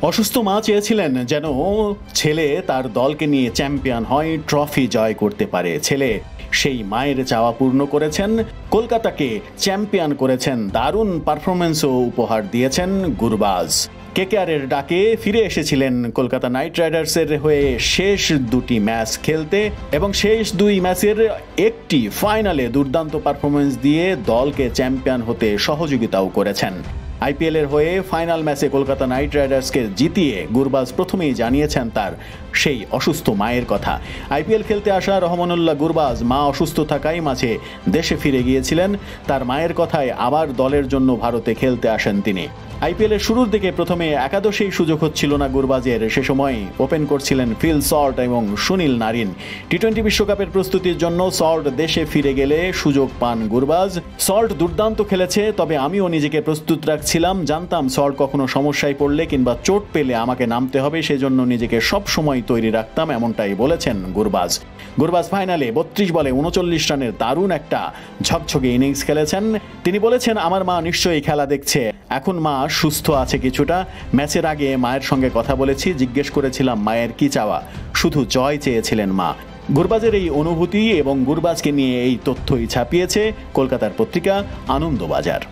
অসুস্থ মা চেয়েছিলেন যেন ছেলে তার দলকে নিয়ে চ্যাম্পিয়ন হয়, ট্রফি জয় করতে পারে। ছেলে সেই মায়ের চাওয়া পূর্ণ করেছেন, কলকাতাকে চ্যাম্পিয়ন করেছেন, দারুণ পারফরমেন্সও উপহার দিয়েছেন গুরবাজ। কেকেআরের ডাকে ফিরে এসেছিলেন কলকাতা নাইট রাইডার্সের হয়ে শেষ দুটি ম্যাচ খেলতে এবং শেষ দুই ম্যাচের একটি ফাইনালে দুর্দান্ত পারফরমেন্স দিয়ে দলকে চ্যাম্পিয়ন হতে সহযোগিতাও করেছেন। আইপিএল এর হয়ে ফাইনাল ম্যাচে কলকাতা নাইট রাইডার্সকে জিতিয়ে গুরবাজ প্রথমেই জানিয়েছেন তার সেই অসুস্থ মায়ের কথা। আইপিএল খেলতে আসা রহমানুল্লাহ গুরবাজ মা অসুস্থ থাকায় মাঝে দেশে ফিরে গিয়েছিলেন। তার মায়ের কথায় আবার দলের জন্য ভারতে খেলতে আসেন তিনি। আইপিএল এর শুরুর দিকে প্রথমে একাদশেই সুযোগ হচ্ছিল না গুরবাজের। সে সময় ওপেন করছিলেন ফিল সল্ট এবং সুনীল নারিন। টি-20 বিশ্বকাপের প্রস্তুতির জন্য সল্ট দেশে ফিরে গেলে সুযোগ পান গুরবাজ। সল্ট দুর্দান্ত খেলেছে, তবে আমিও নিজেকে প্রস্তুত রাখছিলাম। জানতাম সল্ট কখনো সমস্যায় পড়লে কিংবা চোট পেলে আমাকে নামতে হবে, সেজন্য নিজেকে সব সময় তৈরি রাখতাম, এমনটাই বলেছেন গুরবাজ। গুরবাজ ফাইনালে 32 বলে 39 রানের দারুণ একটা ঝকঝকে ইনিংস খেলেছেন। তিনি বলেছেন, আমার মা নিশ্চয়ই খেলা দেখছে, এখন মা সুস্থ আছে কিছুটা। ম্যাচের আগে মায়ের সঙ্গে কথা বলেছি, জিজ্ঞেস করেছিলাম মায়ের কি চাওয়া, শুধু জয় চেয়েছিলেন মা। গুরবাজের এই অনুভূতি এবং গুরবাজকে নিয়ে এই তথ্যই ছাপিয়েছে কলকাতার পত্রিকা আনন্দবাজার।